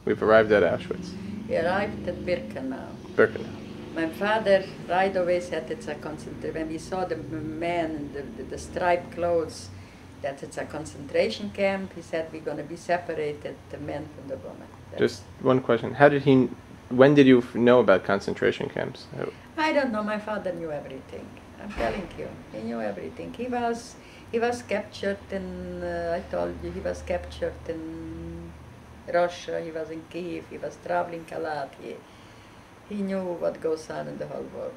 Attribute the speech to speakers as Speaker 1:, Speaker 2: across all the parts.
Speaker 1: We've arrived at Auschwitz.
Speaker 2: We arrived at Birkenau.
Speaker 1: Birkenau.
Speaker 2: My father right away said it's a concentration. When we saw the man in the striped clothes, that it's a concentration camp, he said we're going to be separated, the men from the women.
Speaker 1: Just one question. When did you know about concentration camps?
Speaker 2: I don't know, my father knew everything. I'm telling you, he knew everything. He was captured in, I told you, he was captured in Russia, he was in Kiev, he was traveling a lot. He knew what goes on in the whole world.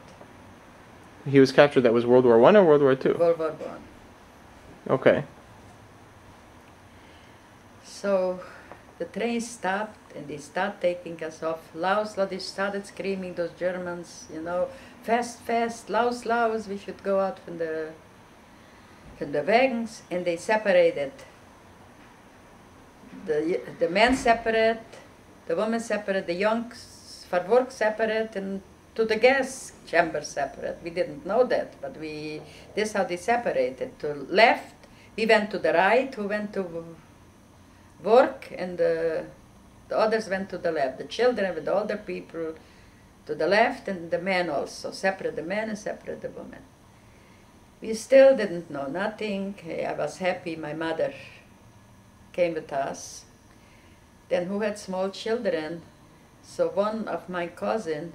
Speaker 1: He was captured, that was World War I or World War II?
Speaker 2: World War I.
Speaker 1: Okay.
Speaker 2: So the train stopped and they started taking us off. Laus, they started screaming, those Germans, you know, fast, fast, Laus, Laus, we should go out from the wagons, and they separated. The men separate, the women separate, the young for work separate, and to the gas chamber separate. We didn't know that, but this is how they separated. To left, we went to the right, who went to work, and the others went to the left. The children with the older people to the left, and the men also. Separate the men and separate the women. We still didn't know nothing. I was happy my mother came with us. Then who had small children, so one of my cousin,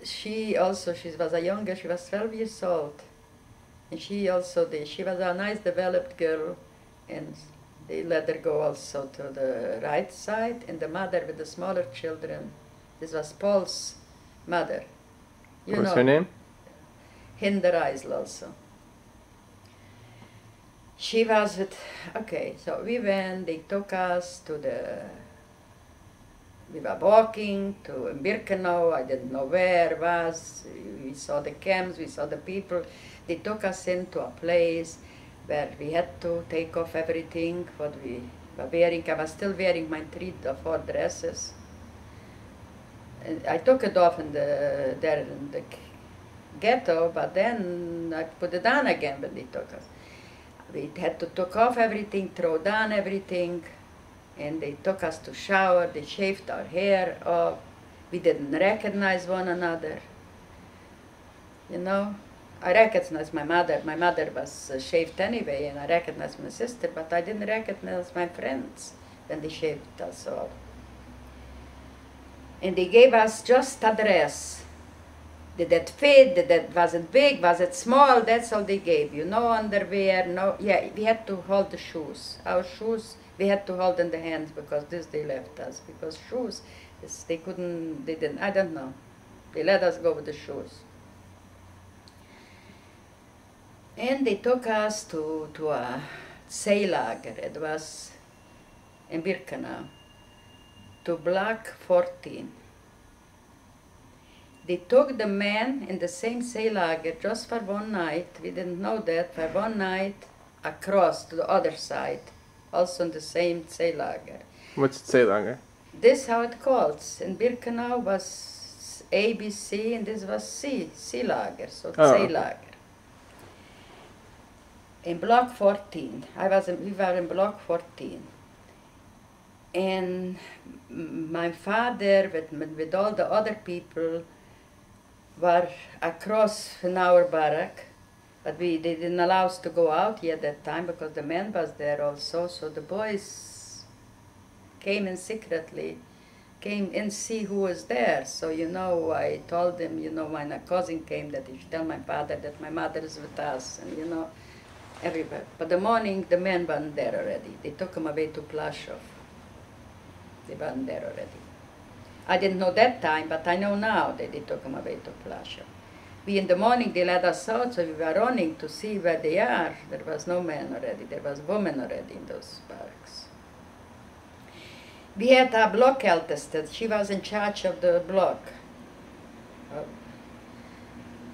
Speaker 2: she was a younger, she was 12 years old. And she was a nice developed girl, and they let her go also to the right side, and the mother with the smaller children, this was Paul's mother.
Speaker 1: What's her name?
Speaker 2: Hinder Eisel also. She was with, okay, so we went, they took us we were walking to Birkenau, I didn't know where it was, we saw the camps, we saw the people. They took us into a place where we had to take off everything, what we were wearing. I was still wearing my 3 or 4 dresses. And I took it off there in the ghetto, but then I put it on again when they took us. We had to take off everything, throw down everything, and they took us to shower, they shaved our hair off. We didn't recognize one another. You know, I recognized my mother. My mother was shaved anyway, and I recognized my sister, but I didn't recognize my friends when they shaved us off. And they gave us just a dress. Did that fit? Was it big? Was it small? That's all they gave you. No underwear, no, yeah, we had to hold the shoes. Our shoes, we had to hold in the hands because this they left us. Because shoes, they didn't, I don't know. They let us go with the shoes. And they took us to a Seelager. It was in Birkenau, to Block 14. They took the men in the same Seelager just for one night. We didn't know that. For one night across to the other side, also in the same Seelager.
Speaker 1: What's Seelager?
Speaker 2: This is how it calls. In Birkenau was A, B, C, and this was C, Seelager, so Seelager. In Block 14, we were in Block 14. And my father, with all the other people, were across in our barrack, but they didn't allow us to go out yet that time because the man was there also, so the boys came in secretly, came and see who was there. So, you know, I told them, you know, when a cousin came that he should tell my father that my mother is with us, and you know, everywhere. But the morning, the men weren't there already. They took him away to Plaszów. They weren't there already. I didn't know that time, but I know now that they took him away to Plaszów. In the morning, they let us out, so we were running to see where they are. There was no man already. There was women already in those barracks. We had a block eldest. She was in charge of the block.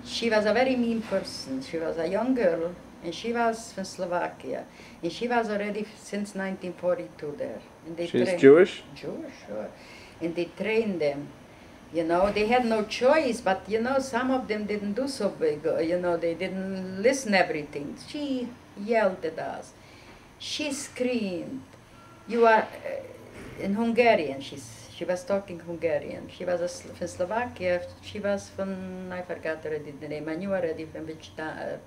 Speaker 2: She was a very mean person. She was a young girl, and she was from Slovakia. And she was already since 1942 there. And they
Speaker 1: She's Jewish?
Speaker 2: Jewish, sure. And they trained them. You know, they had no choice, but you know, some of them didn't do so big. You know, they didn't listen everything. She yelled at us. She screamed. You are, in Hungarian. She was talking Hungarian. She was from Slovakia. She was from, I forgot already the name. I knew already from which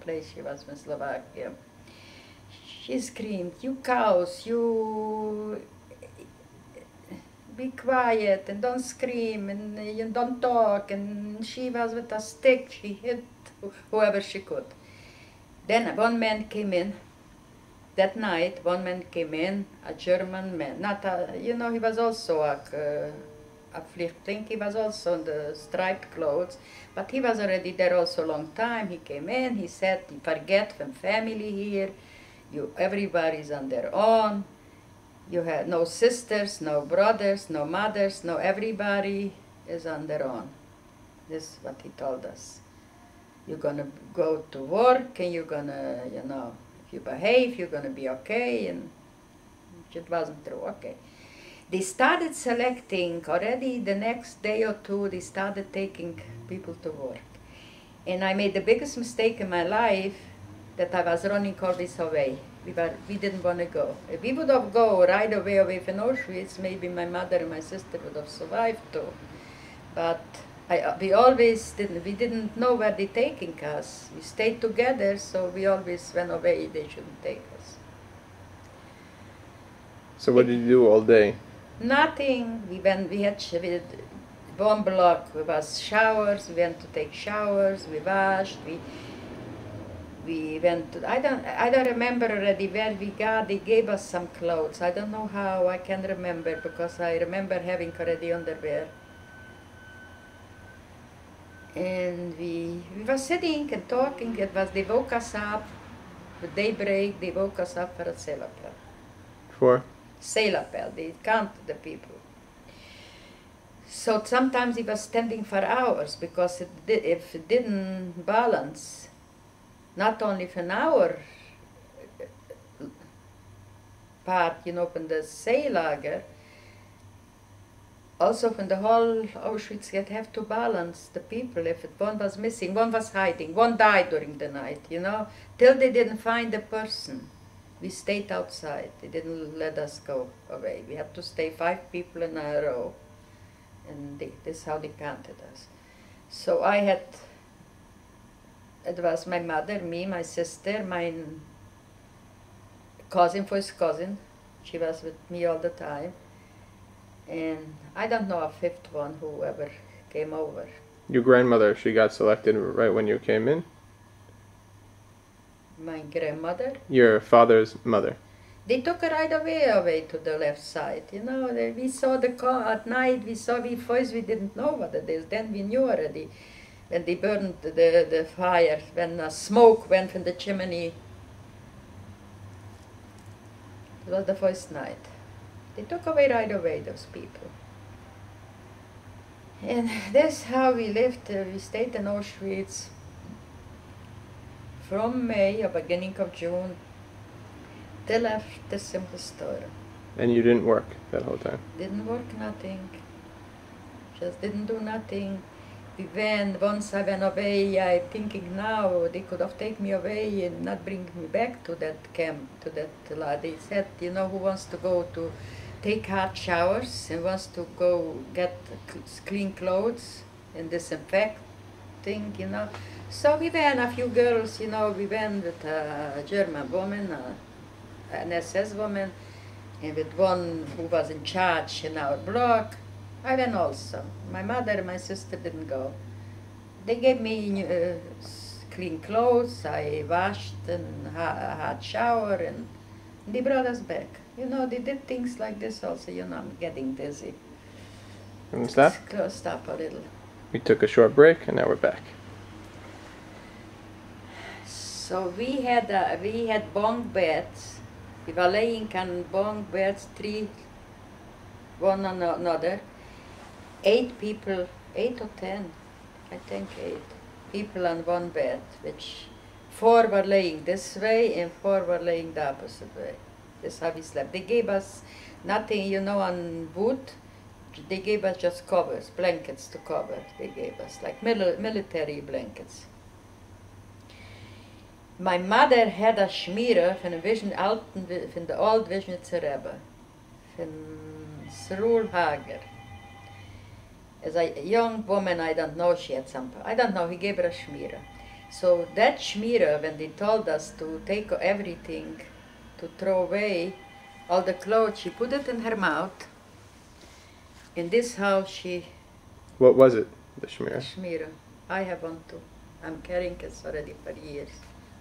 Speaker 2: place she was from Slovakia. She screamed, "You cows, you be quiet and don't scream and you don't talk." And she was with a stick. She hit whoever she could. Then one man came in. That night, one man came in, a German man. Not a, he was also a flüchtling. He was also in the striped clothes, but he was already there also a long time. He came in. He said, "You forget from family here. Everybody's on their own. You have no sisters, no brothers, no mothers, no everybody is on their own." This is what he told us. You're gonna go to work and you're gonna, if you behave, you're gonna be okay, and it wasn't true, okay. They started selecting, already the next day or two, they started taking people to work. And I made the biggest mistake in my life, that I was running always away. We didn't want to go. If we would have go right away from Auschwitz, maybe my mother and my sister would have survived too. But we always didn't know where they're taking us. We stayed together, so we always went away. They shouldn't take us.
Speaker 1: So what did you do all day?
Speaker 2: Nothing. We had one block. We was showers. We went to take showers. We washed. We went to, I don't remember already where we got. They gave us some clothes. I don't know how. I can't remember, because I remember having already underwear. And we were sitting and talking. They woke us up, the daybreak, they woke us up for a sail appel.
Speaker 1: For?
Speaker 2: Sail appel, they counted the people. So sometimes he was standing for hours, because if it didn't balance, not only for an hour part, from the sail lager, also from the whole Auschwitz, you'd have to balance the people. If one was missing, one was hiding, one died during the night, till they didn't find the person. We stayed outside. They didn't let us go away. We had to stay 5 people in a row, and this is how they counted us. So it was my mother, me, my sister, my cousin, first cousin. She was with me all the time. And I don't know a 5th one who ever came over.
Speaker 1: Your grandmother, she got selected right when you came in?
Speaker 2: My grandmother?
Speaker 1: Your father's mother.
Speaker 2: They took her right away to the left side. We saw the car at night. First we didn't know what it is. Then we knew already. When they burned the fire, when smoke went from the chimney. It was the first night. They took away right away, those people. And that's how we lived. We stayed in Auschwitz from May, or beginning of June, till after Simchas Torah.
Speaker 1: And you didn't work that whole time?
Speaker 2: Didn't work, nothing. Just didn't do nothing. Once I went away, I'm thinking now they could have taken me away and not bring me back to that camp, to that lab. They said, who wants to go to take hot showers and wants to go get clean clothes and disinfecting, So we went, a few girls, we went with a German woman, an SS woman, and with one who was in charge in our block. I went also. My mother and my sister didn't go. They gave me clean clothes, I washed and a hot shower, and they brought us back. They did things like this also. I'm getting dizzy.
Speaker 1: And stop?
Speaker 2: Stop a little.
Speaker 1: We took a short break, and now we're back.
Speaker 2: So we had bunk beds. We were laying on bunk beds, 3, one on another. 8 people, 8 or 10, I think 8 people on one bed, which 4 were laying this way and 4 were laying the opposite way. That's how we slept. They gave us nothing, on wood. They gave us just covers, blankets to cover. They gave us like military blankets. My mother had a schmierer from the old Wisnitzer Rebbe, from Srul Hager. As a young woman, I don't know, she had some, I don't know, he gave her a shmira. So that shmira, when they told us to take everything, to throw away all the clothes, she put it in her mouth. In this house, she...
Speaker 1: What was it, the shmira?
Speaker 2: Shmira. I have one too. I'm carrying it already for years.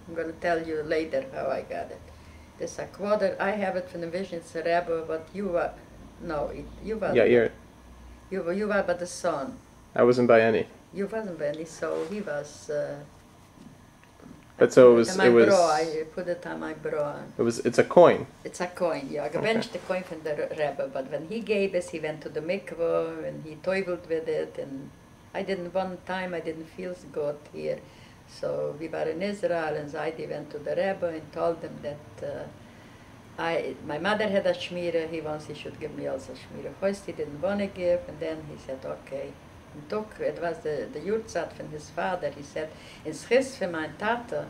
Speaker 2: I'm going to tell you later how I got it. This a quarter, I have it from the Visions Rebbe, but you were, no, you were...
Speaker 1: Yeah,
Speaker 2: you were but the son.
Speaker 1: I wasn't by any.
Speaker 2: You wasn't Benny, so he was...
Speaker 1: But so it was...
Speaker 2: my bra, I put it on my bra.
Speaker 1: It's a coin.
Speaker 2: It's a coin, yeah. I benched the coin from the Rebbe, but when he gave us, he went to the mikveh and he toiveled with it, and I didn't, one time I didn't feel good here. So we were in Israel, and Zaidi went to the Rebbe and told them that my mother had a shmira, he wants he should give me also shmira. First he didn't want to give, and then he said, okay. And it was the yurtzat from his father, he said, in schis for my tata,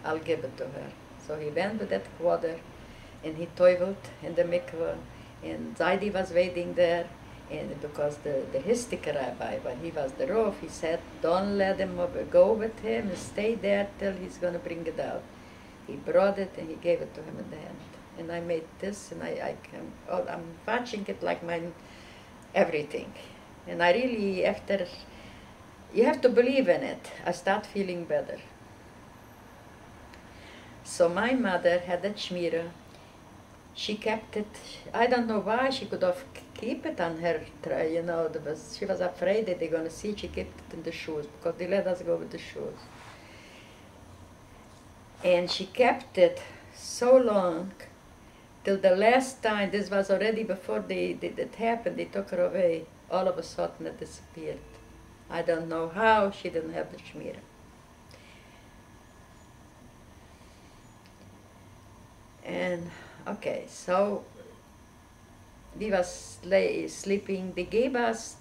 Speaker 2: I'll give it to her. So he went with that quarter, and he toiveled in the mikveh, and Zaidi was waiting there, and because the Histik rabbi, when he was the Rov, he said, don't let him go with him, and stay there till he's going to bring it out. He brought it, and he gave it to him in the hand. And I made this, and I'm watching it like my everything. And I really, after, you have to believe in it, I start feeling better. So my mother had that shmira. She kept it, I don't know why, she could have keep it on her, you know, she was afraid that they're going to see, she kept it in the shoes, because they let us go with the shoes. And she kept it so long, till the last time, this was already before it happened, they took her away. All of a sudden it disappeared. I don't know how, she didn't have the shmira. And, okay, so we was sleeping, they gave us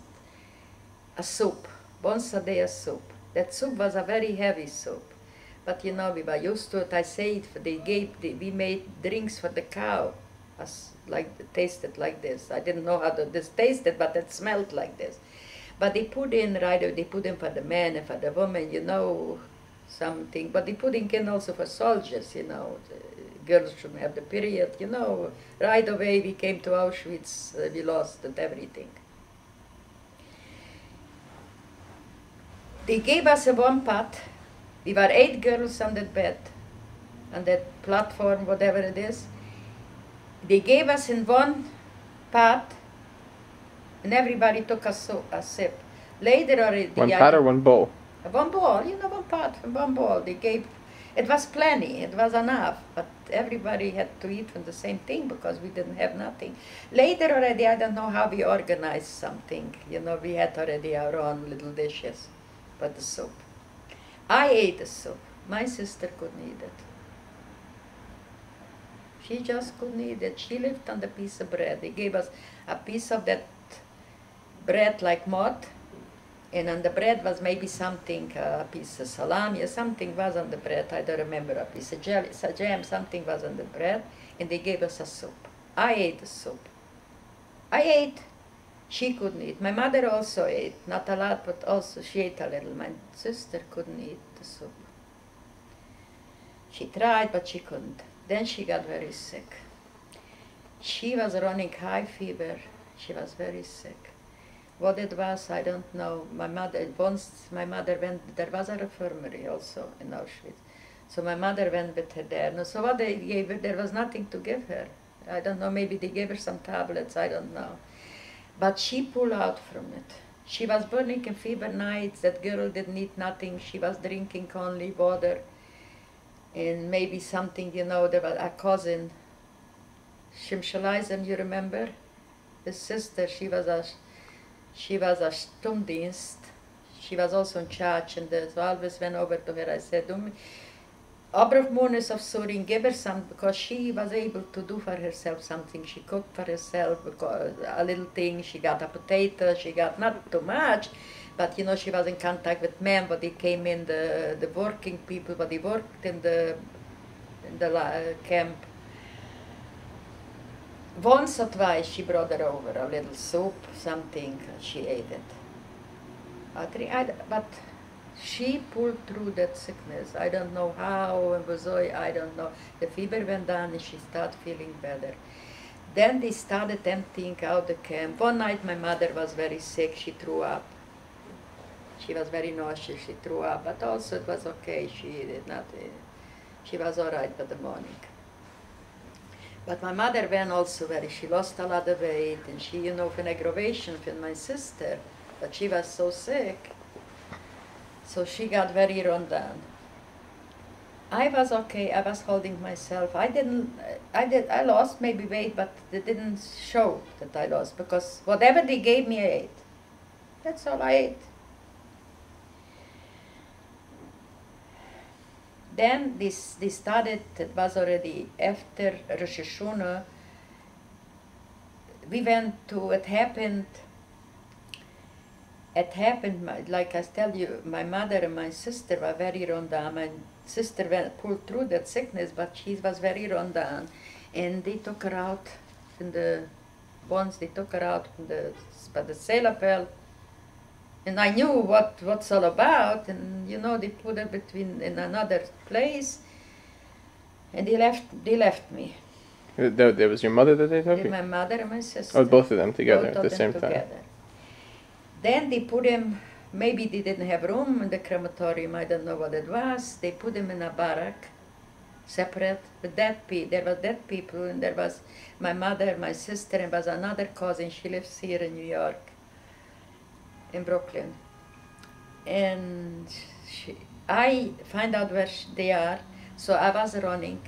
Speaker 2: a soup, once a day a soup. That soup was a very heavy soup. But you know, we were used to it. I say it, we made drinks for the cow, tasted like this. I didn't know how this tasted, but it smelled like this. But they put in for the men and for the women, you know, something. But they put in also for soldiers, you know. The girls shouldn't have the period, you know. Right away we came to Auschwitz, we lost everything. They gave us a one pot. We were 8 girls on that bed, on that platform, whatever it is. They gave us in one pot, and everybody took a sip. Later already...
Speaker 1: One pot or one bowl?
Speaker 2: One bowl, you know, one pot, one bowl. They gave, it was plenty, it was enough, but everybody had to eat from the same thing because we didn't have nothing. Later already, I don't know how we organized something. You know, we had already our own little dishes, but the soup. I ate the soup. My sister couldn't eat it. She just couldn't eat it. She lived on the piece of bread. They gave us a piece of that bread like mud, and on the bread was maybe something, a piece of salami or something was on the bread. I don't remember, a piece of jelly, jam, something was on the bread, and they gave us a soup. I ate the soup. I ate. She couldn't eat. My mother also ate, not a lot, but also she ate a little. My sister couldn't eat the soup. She tried, but she couldn't. Then she got very sick. She was running high fever. She was very sick. What it was, I don't know. Once my mother went, there was a infirmary also in Auschwitz. So my mother went with her there. No, so what they gave her, there was nothing to give her. I don't know, maybe they gave her some tablets, I don't know. But she pulled out from it. She was burning in fever nights. That girl didn't eat nothing. She was drinking only water. And maybe something, you know, there was a cousin, Shimshalaisen, you remember? His sister, she was a Stumdienst. She was also in church, and so I always went over to her. I said, Abrach Munis of Surin, give her some, because she was able to do for herself something. She cooked for herself, because a little thing. She got a potato, she got not too much, but you know, she was in contact with men, but they came in, the working people, but they worked in the camp. Once or twice she brought her over a little soup, something, she ate it. But she pulled through that sickness. I don't know how, and I don't know. The fever went down and she started feeling better. Then they started emptying out the camp. One night my mother was very sick, she threw up. She was very nauseous, she threw up, but also it was okay, she was all right by the morning. But my mother went also she lost a lot of weight, and she, you know, an aggravation with my sister, but she was so sick, so she got very run down. I was okay, I was holding myself. I lost maybe weight, but it didn't show that I lost, because whatever they gave me, I ate. That's all I ate. Then they started, it was already after Rosh Hashanah, we went to, it happened, like I tell you, my mother and my sister were very run down. My sister pulled through that sickness, but she was very run down. And they took her out they took her out by the Seelapel. And I knew what's all about, and you know, they put her in another place, and they left me.
Speaker 1: There was your mother that they took you?
Speaker 2: My mother and my sister.
Speaker 1: Oh, both of them together at the same time.
Speaker 2: Then they put him, maybe they didn't have room in the crematorium, I don't know what it was. They put him in a barrack, separate, with dead people. There were dead people, and there was my mother, my sister, and was another cousin. She lives here in New York, in Brooklyn. And I find out where they are, so I was running.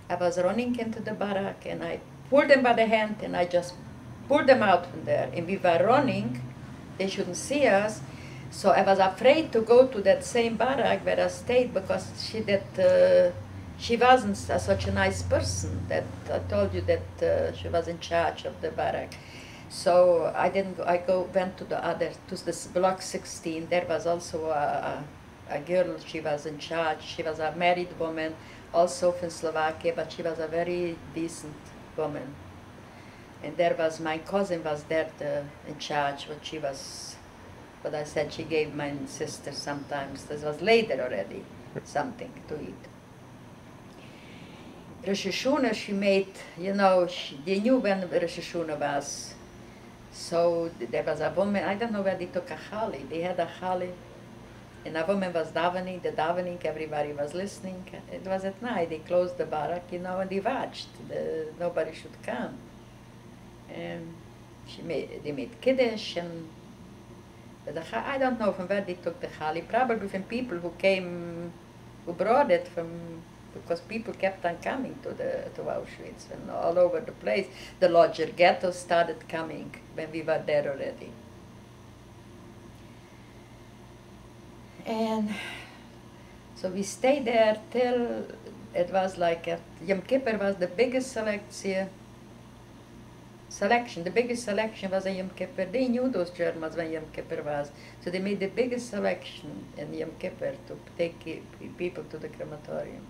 Speaker 2: I was running into the barrack, and I pulled them by the hand, and I just pulled them out from there. And we were running. They shouldn't see us, so I was afraid to go to that same barrack where I stayed, because she wasn't such a nice person. That I told you that she was in charge of the barrack. So I didn't go. Went to this block 16. There was also a girl. She was in charge. She was a married woman, also from Slovakia, but she was a very decent woman. And there was my cousin was there in charge. But I said she gave my sister sometimes. This was later already, something to eat. Rosh Hashanah she made. You know, they knew when Rosh Hashanah was. So there was a woman, I don't know where they took a chali. They had a chali, and a woman was davening, everybody was listening. It was at night, they closed the barrack, you know, and they watched. Nobody should come. And they made kiddush, and I don't know from where they took the chali, probably from people who brought it because people kept on coming to Auschwitz and all over the place. The lodger ghetto started coming when we were there already. And so we stayed there till it was like Yom Kippur was the biggest selection. The biggest selection was a Yom Kippur. They knew those Germans when Yom Kippur was, so they made the biggest selection in Yom Kippur to take people to the crematorium.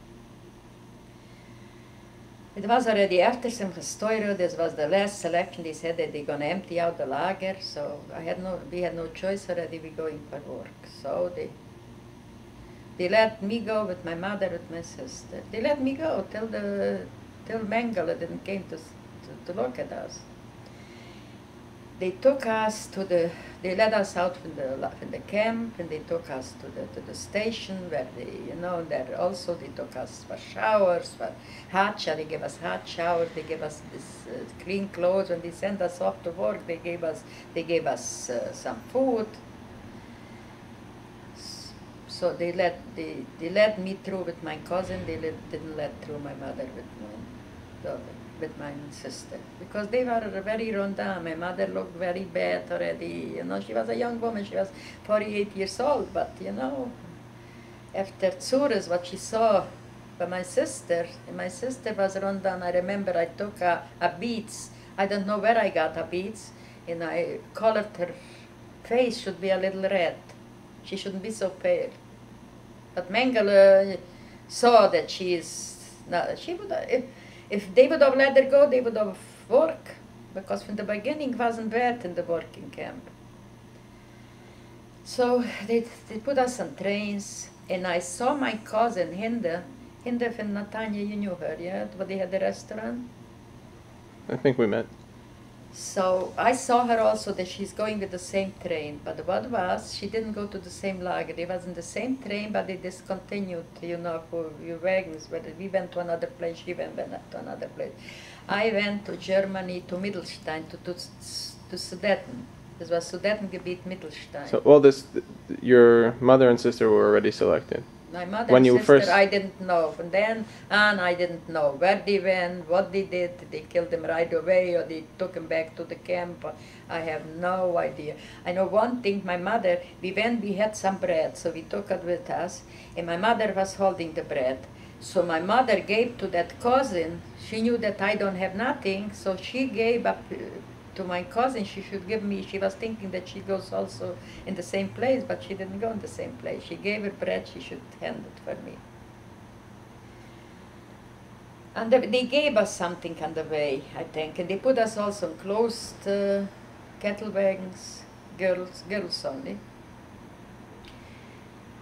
Speaker 2: It was already after Simchas Torah. This was the last selection. They said that they're going to empty out the lager, so we had no choice already. We're going for work. So they let me go with my mother, with my sister. They let me go till Mengele didn't came to look at us. They took us they let us out from the camp, and they took us to the station where they took us for showers, for hot shower. They gave us hot showers. They gave us this clean clothes. When they sent us off to work, they gave us some food. So they let me through with my cousin. They didn't let through my mother with my sister, because they were very run down. My mother looked very bad already. You know, she was a young woman. She was 48 years old. But you know, after Tzures, what she saw by my sister, and my sister was run down. I remember I took a beads. I don't know where I got a beads, and I colored her face should be a little red. She shouldn't be so pale. But Mengele saw that she would. If they would have let her go, they would have work, because from the beginning wasn't bad in the working camp. So they put us on trains, and I saw my cousin Hinde from Natanya, you knew her, yeah? But they had the restaurant.
Speaker 1: I think we met.
Speaker 2: So I saw her also that she's going with the same train, but what was, she didn't go to the same lager. They was in the same train, but they discontinued, you know, for your wagons. But we went to another place, she went to another place. I went to Germany, to Mittelstein, to Sudeten. This was Sudetengebiet Mittelstein.
Speaker 1: So all this, your mother and sister were already selected.
Speaker 2: My mother
Speaker 1: When
Speaker 2: and
Speaker 1: you
Speaker 2: sister,
Speaker 1: first-
Speaker 2: I didn't know. And then, and I didn't know where they went, what they did. They killed them right away, or they took them back to the camp. I have no idea. I know one thing, my mother, we had some bread, so we took it with us, and my mother was holding the bread. So my mother gave to that cousin. She knew that I don't have nothing, so she gave up to my cousin. She should give me, she was thinking that she goes also in the same place, but she didn't go in the same place. She gave her bread, she should hand it for me. And they gave us something on the way, I think, and they put us also in closed cattle wagons, girls only.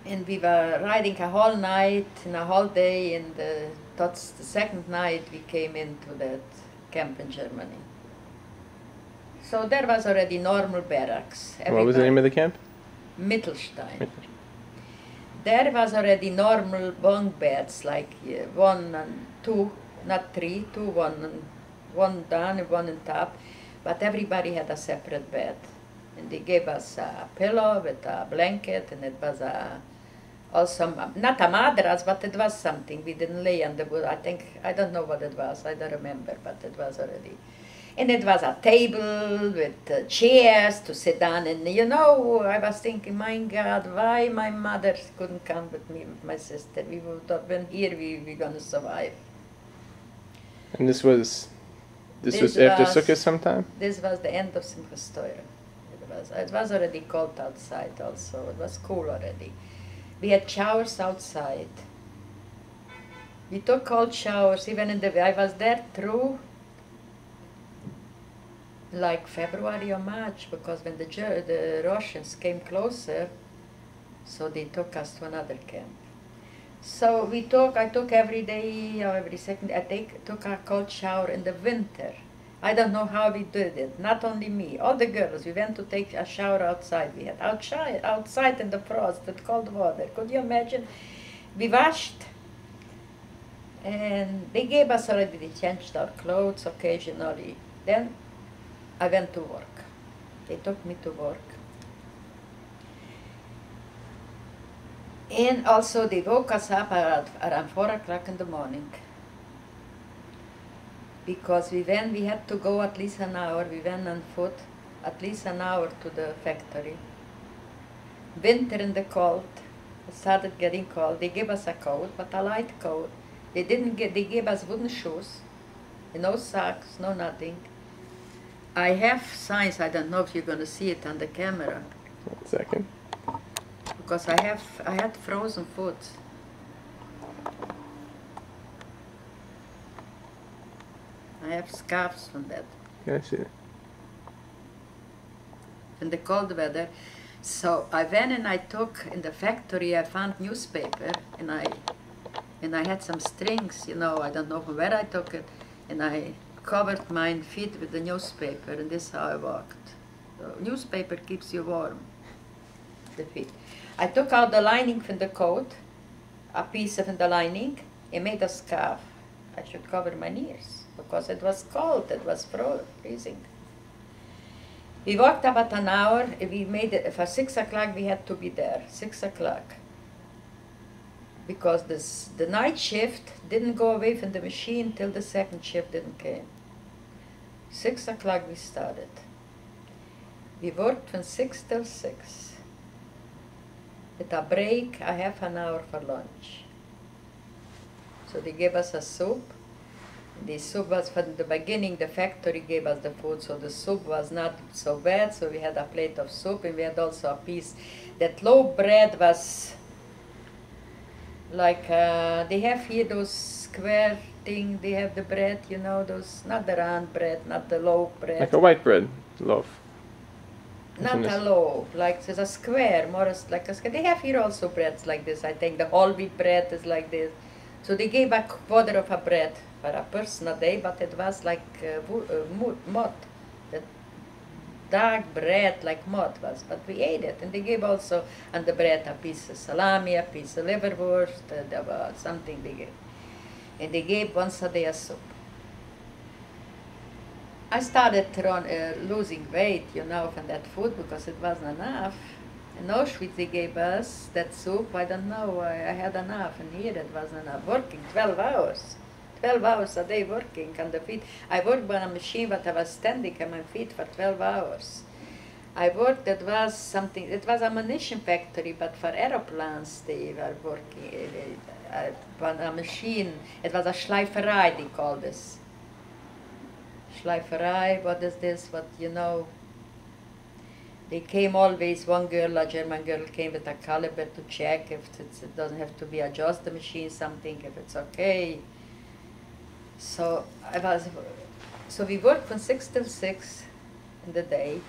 Speaker 2: And we were riding a whole night and a whole day, and that's the second night we came into that camp in Germany. So there was already normal barracks.
Speaker 1: What was the name of the camp?
Speaker 2: Mittelstein. There was already normal bunk beds, like 1 and 2, not 3, 2, 1, and 1 down and 1 on top, but everybody had a separate bed. And they gave us a pillow with a blanket, and it was also, not a mattress, but it was something. We didn't lay on the wood. I don't know what it was, I don't remember, but it was already. And it was a table with chairs to sit down, and you know, I was thinking, my God, why my mother couldn't come with me, with my sister? We would have been here, we were going to survive.
Speaker 1: And this was
Speaker 2: This
Speaker 1: after
Speaker 2: was-
Speaker 1: Sukkot sometime?
Speaker 2: This was the end of Simchas Torah. It was already cold outside also, it was cool already. We had showers outside. We took cold showers, even I was there through like February or March, because when the Russians came closer, so they took us to another camp. So I took every day or every second, took a cold shower in the winter. I don't know how we did it, not only me, all the girls, we went to take a shower outside. We had outside in the frost with cold water. Could you imagine? We washed, and they gave us already, they changed our clothes occasionally. Then I went to work. They took me to work. And also they woke us up around 4 o'clock in the morning. Because we had to go at least an hour, we went on foot, at least an hour to the factory. Winter in the cold, it started getting cold. They gave us a coat, but a light coat. They gave us wooden shoes, no socks, no nothing. I have signs, I don't know if you're going to see it on the camera,
Speaker 1: 1 second.
Speaker 2: because I had frozen food. I have scarves from that,
Speaker 1: Yeah, I see it.
Speaker 2: in the cold weather. So I went and I took, in the factory I found newspaper, and I had some strings, you know, I don't know from where I took it, and I covered my feet with the newspaper, and this is how I walked. The newspaper keeps you warm, the feet. I took out the lining from the coat, a piece of the lining, and made a scarf. I should cover my ears, because it was cold, it was freezing. We walked about an hour, we made it, for 6 o'clock we had to be there, 6 o'clock. Because the night shift didn't go away from the machine till the second shift didn't came. 6 o'clock we started. We worked from 6 till 6. With a break, a half an hour for lunch. So they gave us a soup. The soup was from the beginning, the factory gave us the food, so the soup was not so bad, so we had a plate of soup, and we had also a piece. That loaf bread was like, they have here those square thing. They have the bread, you know, those, not the round bread, not the loaf bread.
Speaker 1: Like a white bread loaf.
Speaker 2: Not
Speaker 1: Isn't
Speaker 2: a
Speaker 1: this-
Speaker 2: loaf, like there's a square, more as like a square. They have here also breads like this. I think the whole wheat bread is like this. So they gave a quarter of a bread for a person a day, but it was like mud. The dark bread like mud was, but we ate it. And they gave also on the bread a piece of salami, a piece of liverwurst, there was something they gave. And they gave once a day a soup. I started losing weight, you know, from that food because it wasn't enough. In Auschwitz they gave us that soup, I don't know, I had enough, and here it wasn't enough. Working 12 hours. 12 hours a day working on the feet. I worked on a machine, but I was standing on my feet for 12 hours. I worked, it was a ammunition factory, but for aeroplanes they were working on a machine. It was a Schleiferei, they call this. Schleiferei, what is this, what, you know, they came always, one girl, a German girl, came with a caliber to check if it doesn't have to be adjust the machine, something, if it's okay. So we worked from 6 till 6 in the day,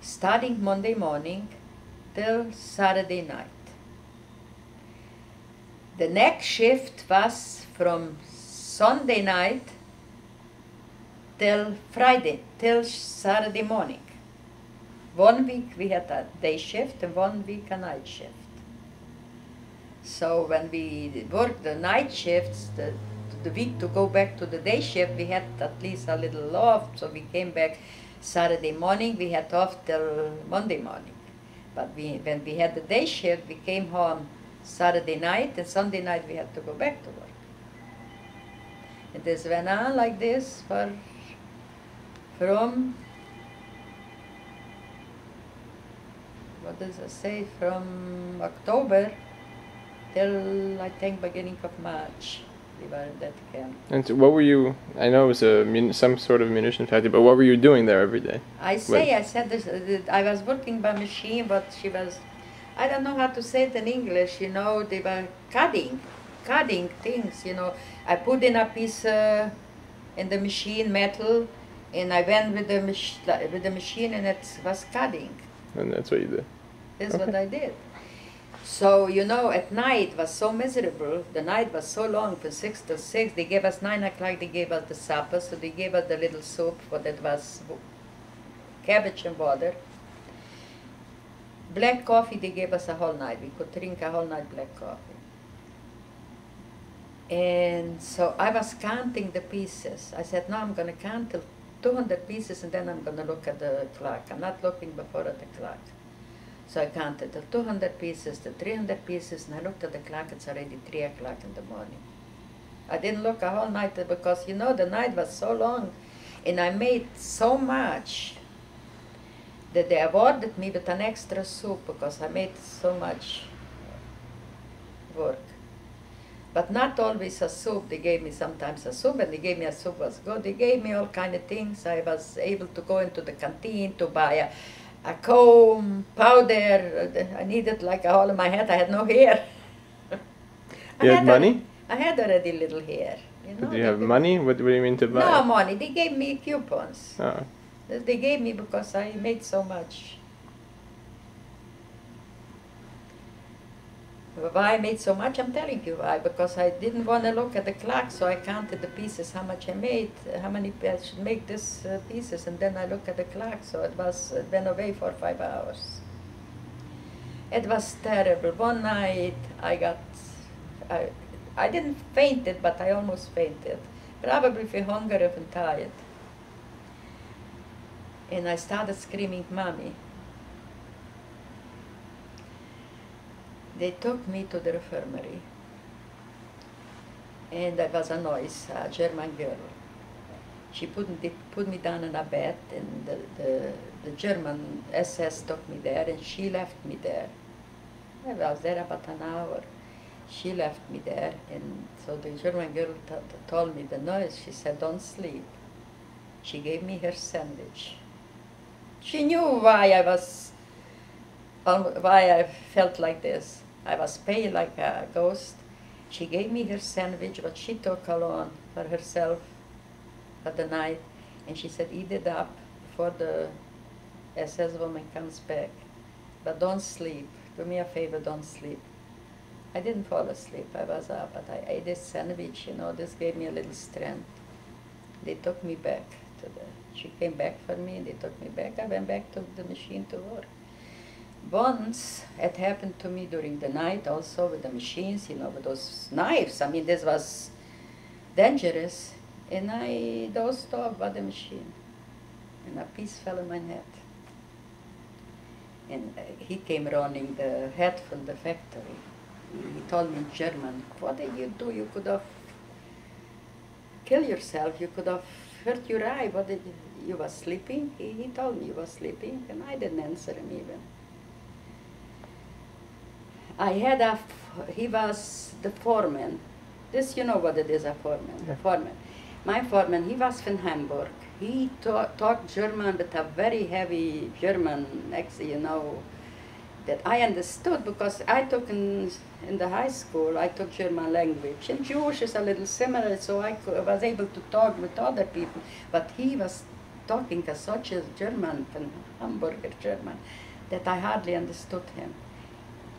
Speaker 2: starting Monday morning till Saturday night. The next shift was from Sunday night till Friday, till Saturday morning. 1 week we had a day shift and 1 week a night shift. So when we worked the night shifts, the week to go back to the day shift, we had at least a little off, so we came back Saturday morning, we had off till Monday morning. But when we had the day shift, we came home Saturday night, and Sunday night we had to go back to work. And this went on like this from, what does it say, from October till, I think, beginning of March. We were in that camp.
Speaker 1: And so what were you? I know it was some sort of munition factory, but what were you doing there every day?
Speaker 2: I said this, I was working by machine, but she was, I don't know how to say it in English, you know, they were cutting things, you know. I put in a piece in the machine, metal, and I went with the machine and it was cutting.
Speaker 1: And that's what you did.
Speaker 2: That's
Speaker 1: Okay.
Speaker 2: what I did. So, you know, at night was so miserable. The night was so long, from 6 to 6. They gave us 9 o'clock, they gave us the supper, so they gave us the little soup, but it was cabbage and water. Black coffee, they gave us a whole night. We could drink a whole night black coffee. And so I was counting the pieces. I said, no, I'm going to count till 200 pieces and then I'm going to look at the clock. I'm not looking before at the clock. So I counted the 200 pieces, the 300 pieces, and I looked at the clock, it's already 3 o'clock in the morning. I didn't look a whole night because, you know, the night was so long and I made so much that they awarded me with an extra soup because I made so much work. But not always a soup. They gave me sometimes a soup, and they gave me a soup was good. They gave me all kind of things. I was able to go into the canteen to buy a comb, powder. I needed like a hole in my head. I had no hair.
Speaker 1: You had money?
Speaker 2: I had already little hair. You know,
Speaker 1: Did you have money? What do you mean to buy?
Speaker 2: No money. They gave me coupons.
Speaker 1: Oh.
Speaker 2: They gave me because I made so much. Why I made so much? I'm telling you why. Because I didn't want to look at the clock, so I counted the pieces, how much I made, how many I should make this pieces, and then I looked at the clock, so it went away for 5 hours. It was terrible. One night I didn't faint it, but I almost fainted. Probably for hunger and tired. And I started screaming, Mommy. They took me to the infirmary, and there was a noise, a German girl. She put me down on a bed, and the German SS took me there, and she left me there. I was there about an hour. She left me there, and so the German girl told me the noise. She said, don't sleep. She gave me her sandwich. She knew why I felt like this. I was pale like a ghost. She gave me her sandwich, what she took alone for herself for the night, and she said, eat it up before the SS woman comes back. But don't sleep. Do me a favor, don't sleep. I didn't fall asleep. I was up, but I ate this sandwich, you know, this gave me a little strength. They took me back to she came back for me, and they took me back. I went back to the machine to work. Once, it happened to me during the night also with the machines, you know, with those knives. I mean, this was dangerous. And I dozed off by the machine. And a piece fell in my head. And he came running, the head from the factory. He told me in German, what did you do? You could have killed yourself. You could have hurt your eye. What did you was sleeping? He told me you was sleeping, and I didn't answer him even. I had he was the foreman. This, you know what it is, a foreman.
Speaker 1: Yeah.
Speaker 2: Foreman. My foreman, he was from Hamburg. He talked German with a very heavy German accent, you know, that I understood because I took in the high school, I took German language. And Jewish is a little similar, so I was able to talk with other people. But he was talking as such as German, from Hamburger German, that I hardly understood him.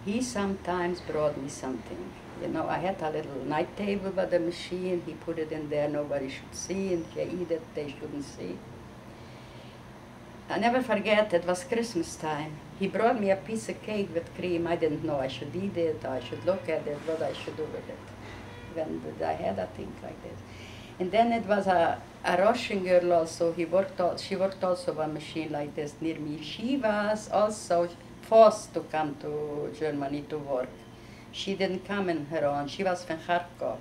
Speaker 2: He sometimes brought me something. You know, I had a little night table by the machine. He put it in there, nobody should see, and if you eat it, they shouldn't see. I never forget, it was Christmas time. He brought me a piece of cake with cream. I didn't know I should eat it, I should look at it, what I should do with it. When I had a thing like this. And then it was a Russian girl also, she worked also on a machine like this near me. She was also forced to come to Germany to work. She didn't come on her own. She was from Kharkov.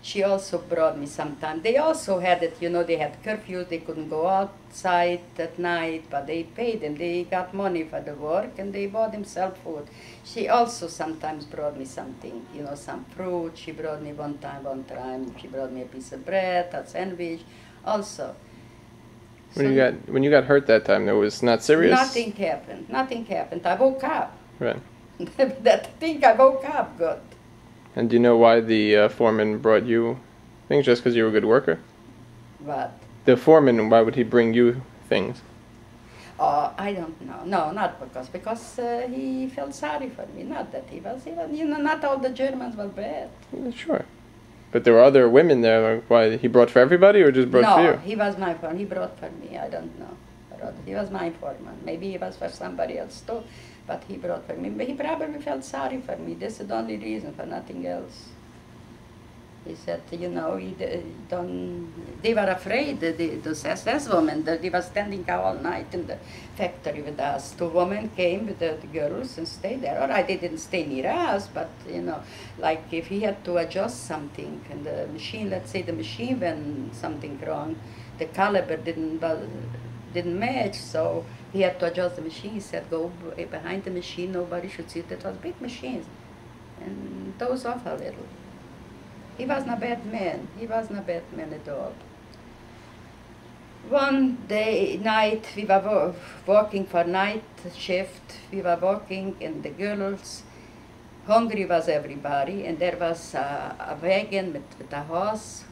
Speaker 2: She also brought me sometime. They also had it, you know, they had curfews. They couldn't go outside at night, but they paid them. They got money for the work, and they bought themselves food. She also sometimes brought me something, you know, some fruit. She brought me one time, she brought me a piece of bread, a sandwich, also.
Speaker 1: When you got hurt that time, that was not serious?
Speaker 2: Nothing happened. Nothing happened. I woke up.
Speaker 1: Right.
Speaker 2: That thing, I woke up good.
Speaker 1: And do you know why the foreman brought you things? Just because you were a good worker?
Speaker 2: What?
Speaker 1: The foreman, why would he bring you things?
Speaker 2: Oh, I don't know. No, not because he felt sorry for me. Not that he was, you know, not all the Germans were bad.
Speaker 1: Sure. But there were other women there. Like, why, he brought for everybody or just brought for you?
Speaker 2: No, he was my foreman. He brought for me. I don't know. He was my foreman. Maybe he was for somebody else too, but he brought for me. But he probably felt sorry for me. This is the only reason, for nothing else. He said, you know, they were afraid, those SS women, they were standing out all night in the factory with us. 2 women came with the girls and stayed there. All right, they didn't stay near us, but, you know, like if he had to adjust something, and the machine, let's say the machine went something wrong, the caliber didn't match, so he had to adjust the machine. He said, go behind the machine, nobody should see it. It was big machines, and those off a little. He wasn't a bad man. He wasn't a bad man at all. One night, we were working for night shift. We were working, and the girls, hungry was everybody, and there was a wagon with a horse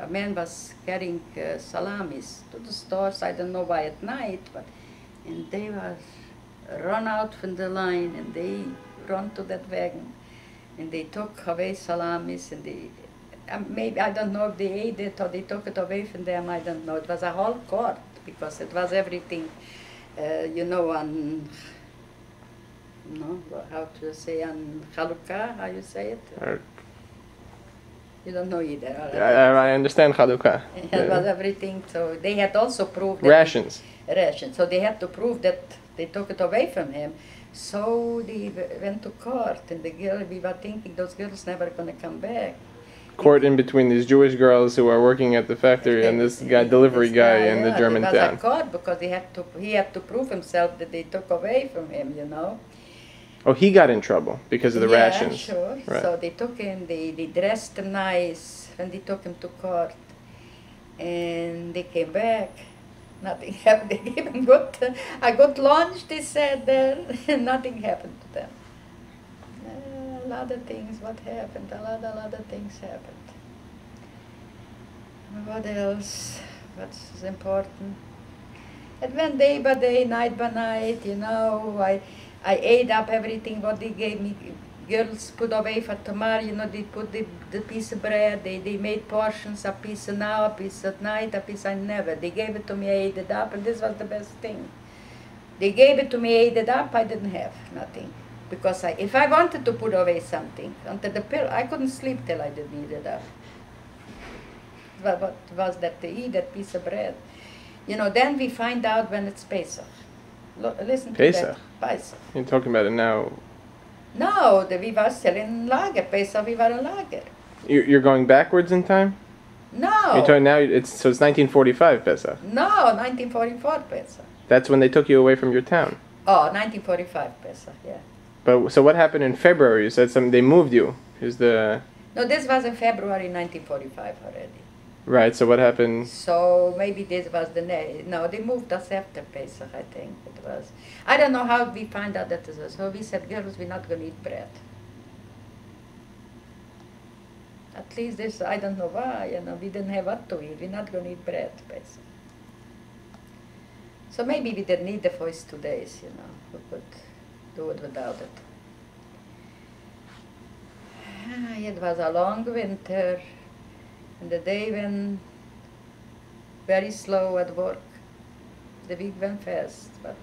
Speaker 2: a man was carrying salamis to the stores. I don't know why at night, and they were run out from the line, and they run to that wagon. And they took away salamis, and maybe, I don't know if they ate it or they took it away from them, I don't know. It was a whole court, because it was everything, you know, on, no, how to say, on Chalukah, how you say it? You don't know either.
Speaker 1: I understand Chalukah.
Speaker 2: It was everything, so they had also proved that
Speaker 1: rations.
Speaker 2: Rations, so they had to prove that they took it away from him. So they went to court, and we were thinking those girls never going to come back.
Speaker 1: Court in between these Jewish girls who are working at the factory and this guy, delivery guy in the German town.
Speaker 2: It was a court because he had to prove himself that they took away from him, you know.
Speaker 1: Oh, he got in trouble because of the rations.
Speaker 2: Yeah, sure.
Speaker 1: Right.
Speaker 2: So they took him, they dressed him nice, and they took him to court. And they came back. Nothing happened. They gave him a good lunch, they said, there. Nothing happened to them. lot of things what happened, a lot of things happened. What else? What's important? It went day by day, night by night, you know. I ate up everything what they gave me. Girls put away for tomorrow, you know, they put the piece of bread, they made portions, a piece now, a piece at night, a piece I never. They gave it to me, I ate it up, and this was the best thing. They gave it to me, I ate it up, I didn't have nothing. Because if I wanted to put away something, under the pill, I couldn't sleep till I didn't eat it up. What was that to eat, that piece of bread? You know, then we find out when it's Pesach. Listen to
Speaker 1: Pesach?
Speaker 2: that. Pesach.
Speaker 1: You're talking about it now.
Speaker 2: No, we were still in lager. Pesach, we were in lager.
Speaker 1: You're going backwards in time?
Speaker 2: No.
Speaker 1: You're talking now. It's 1945 Pesach.
Speaker 2: No, 1944 Pesach.
Speaker 1: That's when they took you away from your town.
Speaker 2: Oh, 1945 Pesach, yeah.
Speaker 1: But so what happened in February? You said they moved you.
Speaker 2: No, this was in February 1945 already.
Speaker 1: Right. So what happened?
Speaker 2: So maybe this was no, they moved us after Pesach, I think it was. I don't know how we find out that this was. So we said, girls, we're not going to eat bread. At least this, I don't know why, you know, we didn't have what to eat. We're not going to eat bread, Pesach. So maybe we didn't need the first 2 days, you know, we could do it without it. It was a long winter. And the day went very slow at work. The week went fast, but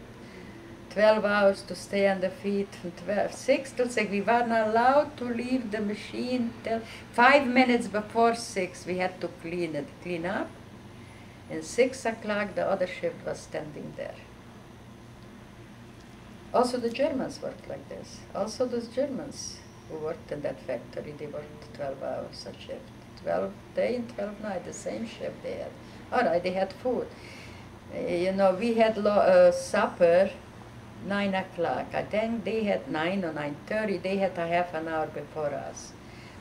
Speaker 2: 12 hours to stay on the feet from 6 till 6. We were not allowed to leave the machine till 5 minutes before 6. We had to clean up. And 6 o'clock the other shift was standing there. Also the Germans worked like this. Also those Germans who worked in that factory, they worked 12 hours a shift. 12 day and 12 night, the same shift they had. All right, they had food. You know, we had supper 9 o'clock. I think they had 9 or 9:30. They had a half an hour before us.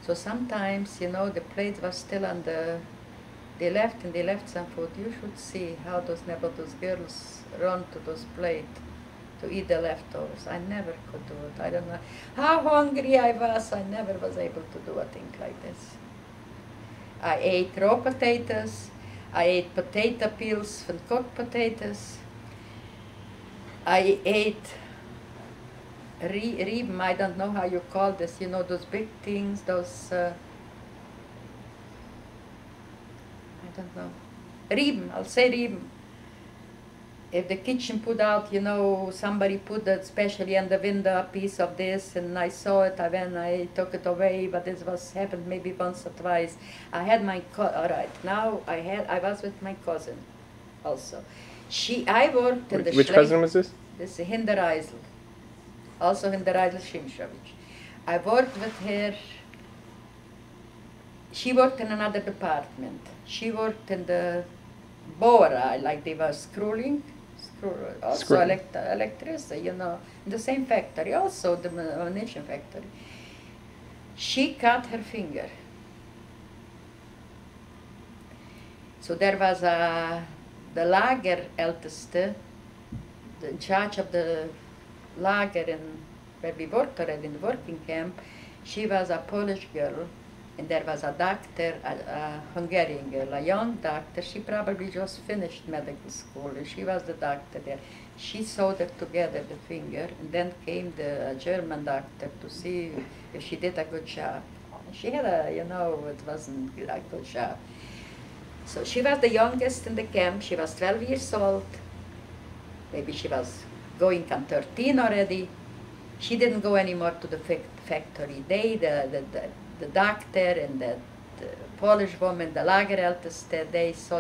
Speaker 2: So sometimes, you know, the plates were still on the. They left some food. You should see how those girls run to those plates to eat the leftovers. I never could do it. I don't know how hungry I was. I never was able to do a thing like this. I ate raw potatoes, I ate potato peels from cooked potatoes, I ate rieben, I don't know how you call this, you know, those big things, those, I don't know, rieben, I'll say rieben. If the kitchen put out, you know, somebody put that especially on the window a piece of this, and I saw it, I took it away, but this was happened maybe once or twice. I had my, all right, now I was with my cousin also. I worked in the
Speaker 1: Which cousin was this?
Speaker 2: This is Hinder Eisel, also Hinder Eisel Shimshovich. I worked with her, she worked in another department. She worked in the Bora, like they were scrolling. Also electricity, you know, in the same factory, also the ammunition factory. She cut her finger. So there was the lager älteste, in charge of the lager where we worked already in the working camp. She was a Polish girl. And there was a doctor, a Hungarian girl, a young doctor. She probably just finished medical school, and she was the doctor there. She sewed it together, the finger, and then came the German doctor to see if she did a good job. She had you know, it wasn't a good job. So she was the youngest in the camp. She was 12 years old. Maybe she was going on 13 already. She didn't go anymore to the factory. The doctor and the Polish woman, the lagerälteste,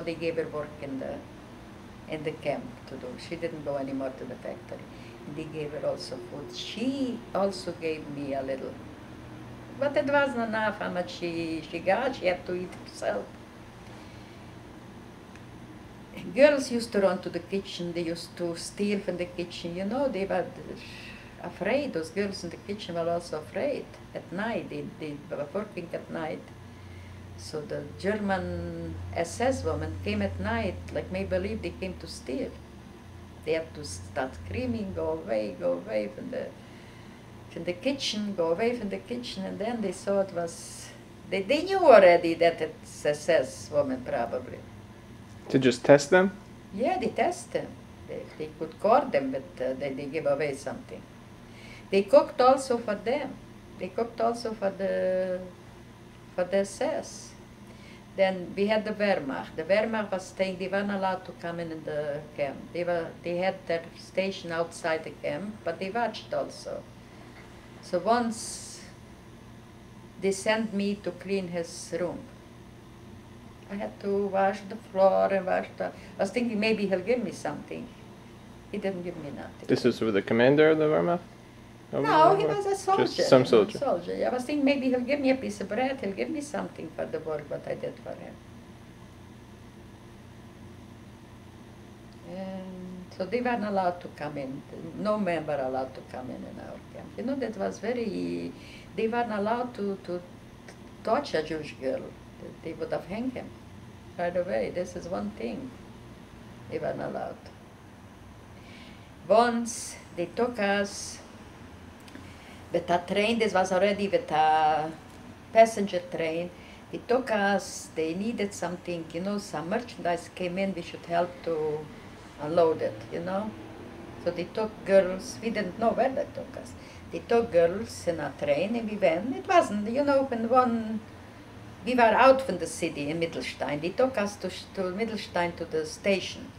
Speaker 2: they gave her work in the camp to do. She didn't go anymore to the factory. And they gave her also food. She also gave me a little, but it wasn't enough how much she got. She had to eat herself. Girls used to run to the kitchen. They used to steal from the kitchen. You know, they were afraid. Those girls in the kitchen were also afraid. At night, they were working at night. So the German SS woman came at night, like make believe they came to steal. They had to start screaming, go away from the from the kitchen, go away from the kitchen, and then they saw it was, they knew already that it's SS woman probably.
Speaker 1: To just test them?
Speaker 2: Yeah, they test them. They could guard them, but they give away something. They cooked also for them. They cooked also for the SS. Then we had the Wehrmacht. The Wehrmacht was staying, they weren't allowed to come in the camp. They had their station outside the camp, but they watched also. So once they sent me to clean his room. I had to wash the floor and I was thinking maybe he'll give me something. He didn't give me nothing.
Speaker 1: This was with the commander of the Wehrmacht?
Speaker 2: No, he was a soldier.
Speaker 1: Just some soldier.
Speaker 2: I was thinking maybe he'll give me a piece of bread, he'll give me something for the work what I did for him. And so they weren't allowed to come in. No men were allowed to come in our camp. You know, that was very, they weren't allowed to touch a Jewish girl. They would have hanged him right away. This is one thing. They weren't allowed. Once they took us with a train, this was already with a passenger train. They took us, they needed something, you know, some merchandise came in, we should help to unload it, you know. So they took girls, we didn't know where they took us. They took girls in a train and we went. It wasn't, you know, we were out from the city in Mittelstein. They took us to Mittelstein to the station.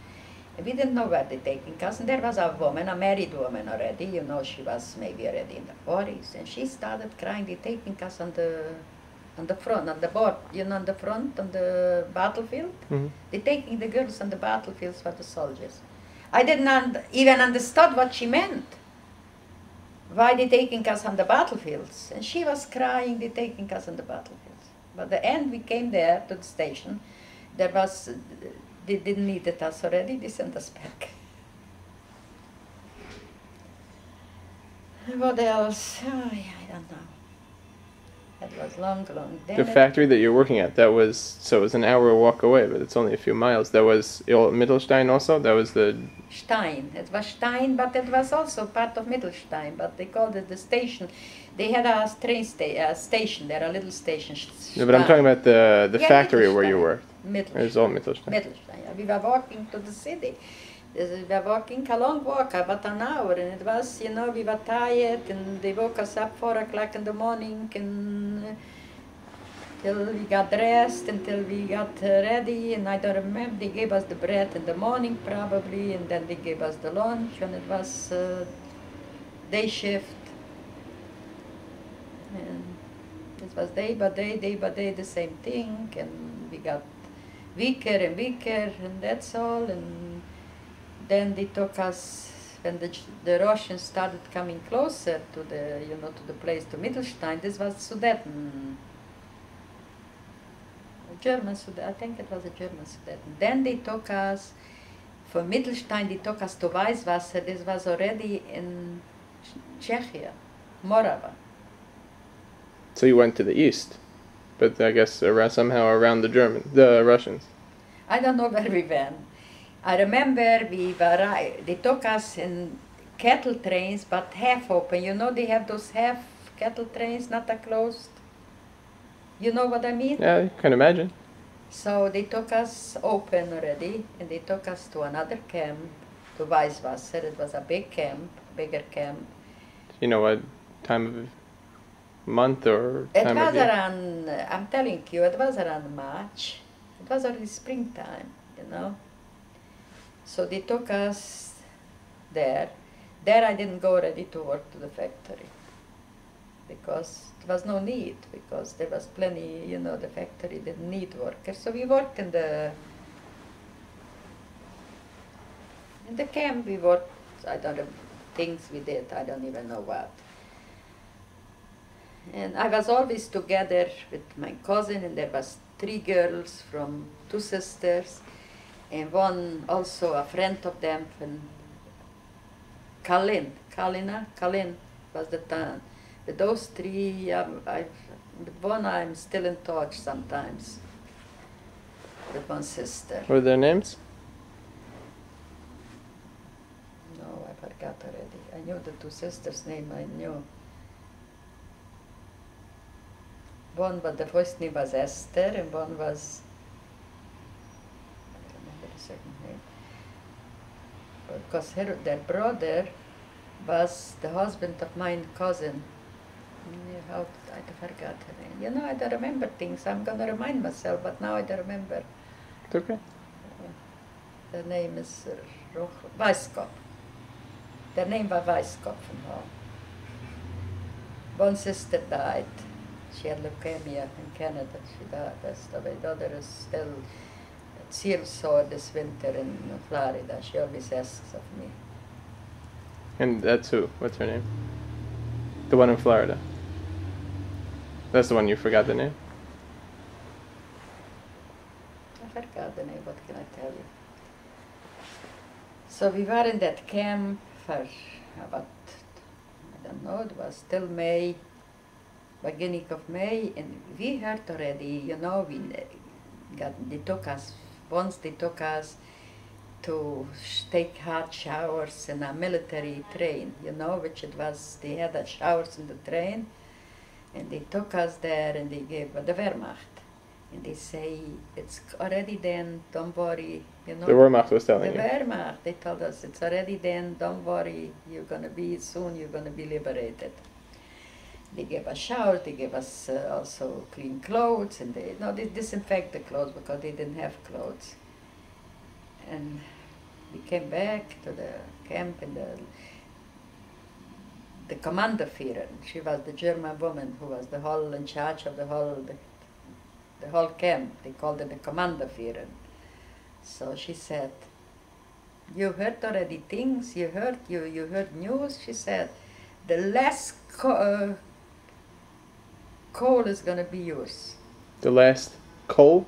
Speaker 2: And we didn't know where they taking us. And there was a woman, a married woman already, you know, she was maybe already in the 40s. And she started crying, they taking us on the front, on the board, you know, on the front, on the battlefield.
Speaker 1: Mm-hmm.
Speaker 2: They taking the girls on the battlefields for the soldiers. I didn't even understand what she meant. Why they taking us on the battlefields? And she was crying, they taking us on the battlefields. But the end we came there to the station, there was, they didn't need us already, they sent us back. What else? Oh, yeah, I don't know. That was long. Then
Speaker 1: The factory that you're working at, that was, so it was an hour walk away, but it's only a few miles. That was Mittelstein also? That was the...
Speaker 2: Stein. It was Stein, but it was also part of Mittelstein, but they called it the station. They had a station there, a little station.
Speaker 1: No, but I'm talking about the
Speaker 2: Yeah,
Speaker 1: factory where you
Speaker 2: Mittelstein.
Speaker 1: worked.
Speaker 2: Mittelstein.
Speaker 1: It was all Mittelstein.
Speaker 2: Mittelstein. Yeah. We were walking to the city. We were walking a long walk, about an hour, and it was, you know, we were tired, and they woke us up 4 o'clock in the morning, and till we got dressed, until we got ready, and I don't remember, they gave us the bread in the morning probably, and then they gave us the lunch, and it was day shift. And it was day by day, the same thing, and we got weaker and weaker, and that's all. And then they took us, when the Russians started coming closer to the, you know, to the place, to Mittelstein. This was Sudeten, German Sudeten. I think it was a German Sudeten. Then they took us from Mittelstein. They took us to Weißwasser. This was already in Czechia, Morava.
Speaker 1: So you went to the east, but I guess somehow around the Russians.
Speaker 2: I don't know where we went. I remember they took us in cattle trains, but half open. You know, they have those half cattle trains, not that closed. You know what I mean?
Speaker 1: Yeah, you can imagine.
Speaker 2: So they took us open already, and they took us to another camp, to Weißwasser. It was a big camp, bigger camp.
Speaker 1: You know what time of month or
Speaker 2: It
Speaker 1: time
Speaker 2: was
Speaker 1: of year?
Speaker 2: around, I'm telling you, it was around March. It was already springtime, you know. So they took us there. There I didn't go ready to work to the factory, because there was no need, because there was plenty, you know, the factory didn't need workers. So we worked in the camp, we worked, I don't know, things we did, I don't even know what. And I was always together with my cousin, and there was 3 girls from 2 sisters, and one also a friend of them from Kalin was the town. With those 3, with one I'm still in touch sometimes, with one sister.
Speaker 1: What are their names?
Speaker 2: No, I forgot already. I knew the 2 sisters' name, I knew. One, but the first name was Esther, and one was, I don't remember the second name, because their brother was the husband of my cousin. Yeah, I forgot her name. You know, I don't remember things. I'm going to remind myself, but now I don't remember.
Speaker 1: It's okay.
Speaker 2: The name is Weisskopf. Their name was Weisskopf. One sister died. She had leukemia in Canada. She passed away. The other is still at Searsaw this winter in Florida. She always asks of me.
Speaker 1: And that's who? What's her name? The one in Florida. That's the one you forgot the name?
Speaker 2: I forgot the name, what can I tell you? So we were in that camp for about, I don't know, it was till May, beginning of May, and we heard already, you know, they took us to take hot showers in a military train, you know, which it was, they had the showers in the train, and they took us there and they gave the Wehrmacht. And they say, it's already then, don't worry, you know.
Speaker 1: The Wehrmacht was telling
Speaker 2: The
Speaker 1: you.
Speaker 2: Wehrmacht, they told us, it's already then, don't worry, you're going to be, soon you're going to be liberated. They gave us showers, they gave us also clean clothes, and they disinfect the clothes because they didn't have clothes. And we came back to the camp, and the Kommandoführer, she was the German woman who was the whole in charge of the whole camp. They called it the Kommandoführer. So she said, you heard already things, you heard news, she said, the last coal is going to be yours.
Speaker 1: The last coal?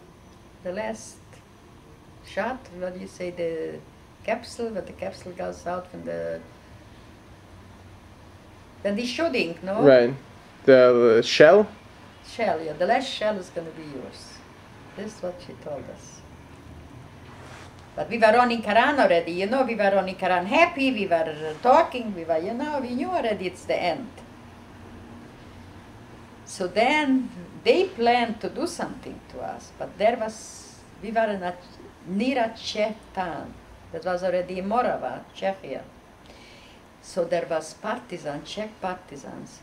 Speaker 2: The last shot, what do you say, the capsule, but the capsule goes out from the... Then the shooting, no?
Speaker 1: Right. The shell?
Speaker 2: Shell, yeah. The last shell is going to be yours. This is what she told us. But we were running Quran already, you know, we were running Quran happy, we were talking, we were, you know, we knew already it's the end. So then they planned to do something to us, but we were near a Czech town. That was already in Morava, Czechia. So there was Czech partisans.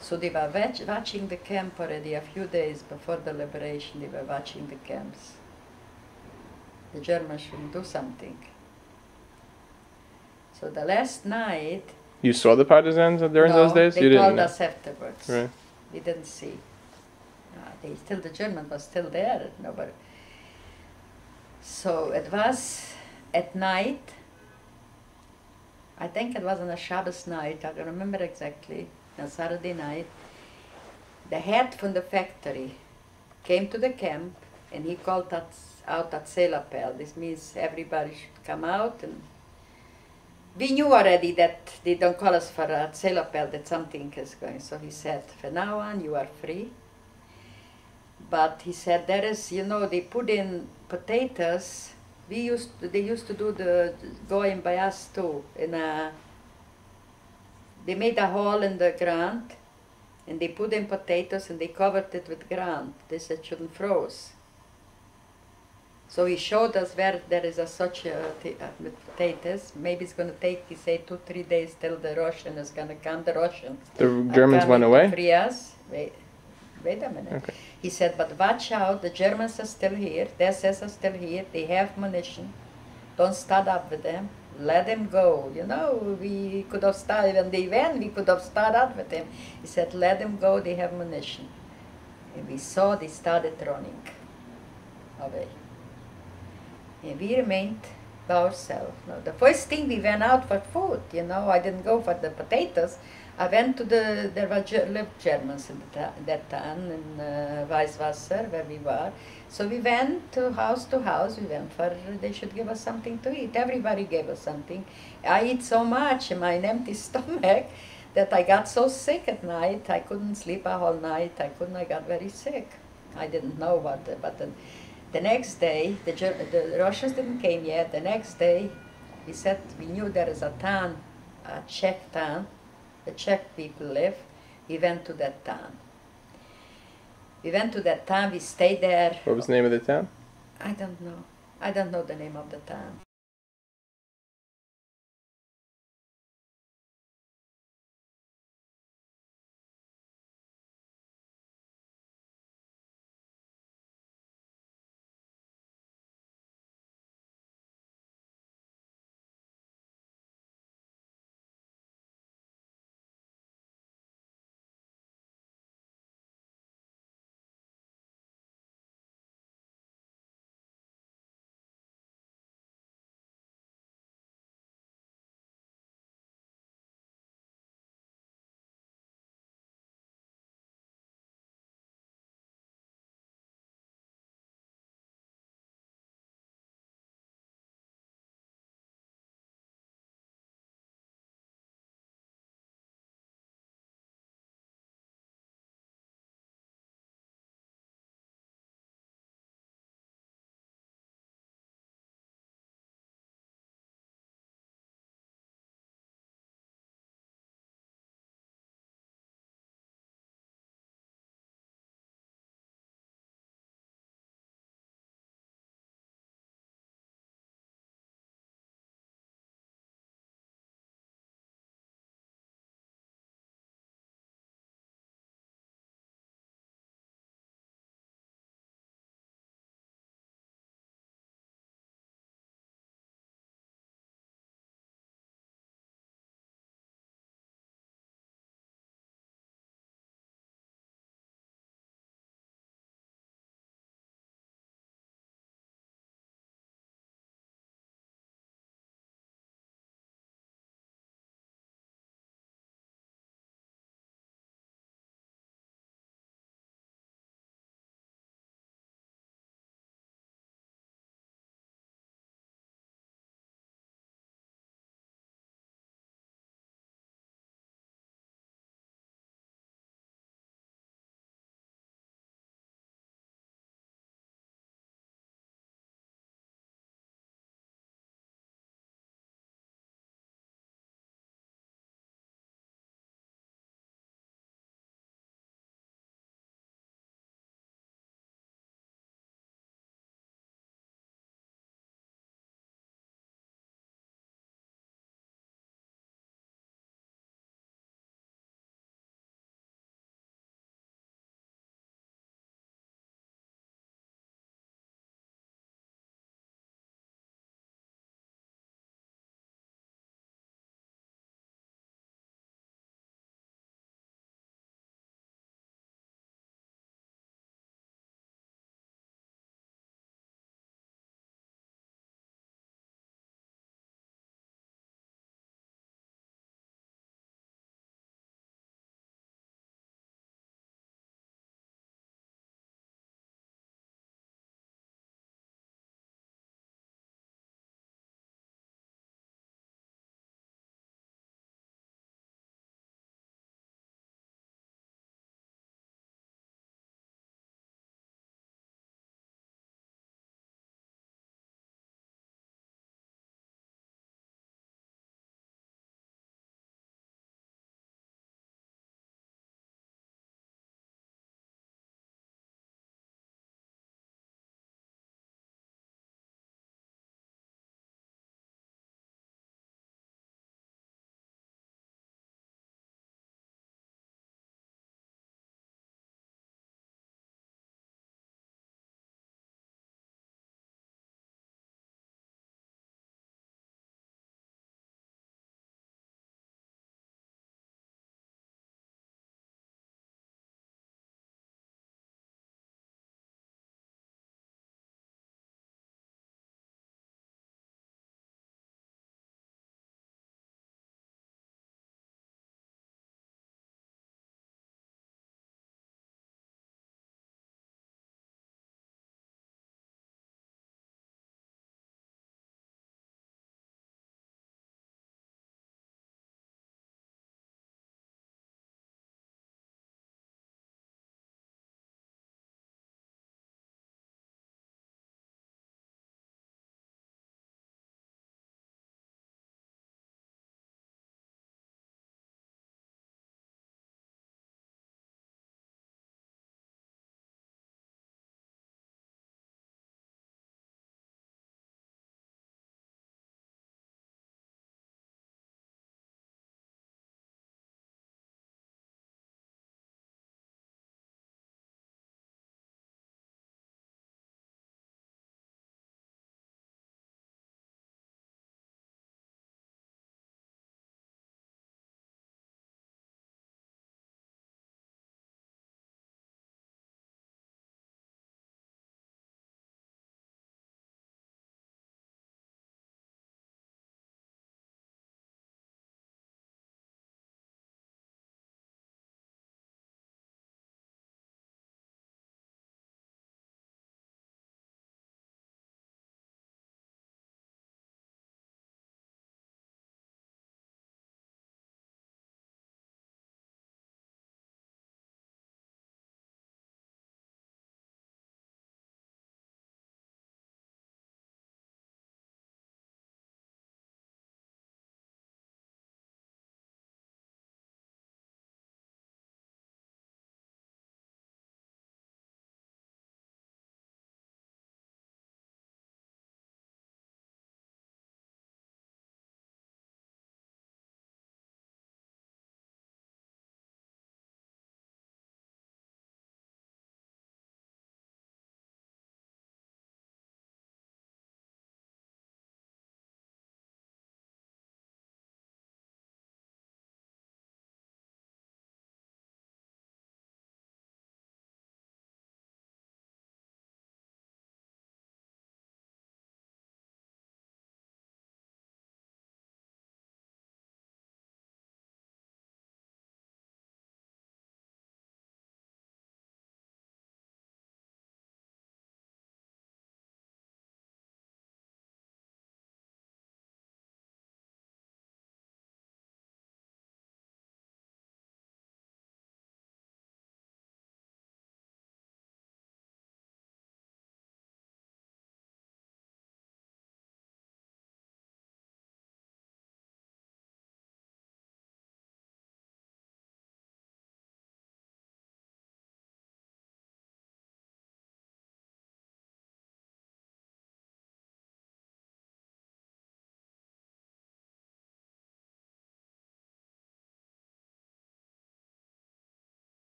Speaker 2: So they were watching the camp already a few days before the liberation, they were watching the camps. The Germans should do something. So the last night...
Speaker 1: You saw the partisans during those days?
Speaker 2: They
Speaker 1: you didn't
Speaker 2: told
Speaker 1: know.
Speaker 2: us afterwards.
Speaker 1: Right.
Speaker 2: We didn't see. The German was still there. Nobody. So it was at night. I think it was on a Shabbos night. I don't remember exactly. On Saturday night, the head from the factory came to the camp, and he called us out at Selapel. This means everybody should come out, and we knew already that they don't call us for at Selapel, that something is going. So he said, from now on you are free. But he said, there is, you know, they put in potatoes. They used to do the going by us too. They made a hole in the ground, and they put in potatoes, and they covered it with ground. They said it shouldn't froze. So he showed us where there is such with potatoes. Maybe it's going to take, he said, 2-3 days till the Russian is going to come. The Russian.
Speaker 1: The Germans went away?
Speaker 2: Free us. Wait a minute.
Speaker 1: Okay.
Speaker 2: He said, but watch out, the Germans are still here, the SS are still here, they have munition. Don't start up with them. Let them go. You know, we could have started, when they went, we could have started up with them. He said, let them go, they have munition. And we saw they started running away. And we remained by ourselves. No, the first thing, we went out for food, you know. I didn't go for the potatoes. I went to there lived Germans in that town, in Weißwasser, where we were. So we went to house, we went for, they should give us something to eat. Everybody gave us something. I eat so much in my empty stomach that I got so sick at night, I couldn't sleep a whole night, I got very sick. I didn't know what, but the next day, the Russians didn't came yet. The next day, we said, we knew there is a town, a Czech town, the Czech people live. We went to that town. We went to that town, we stayed there.
Speaker 1: What was the name of the town?
Speaker 2: I don't know. I don't know the name of the town.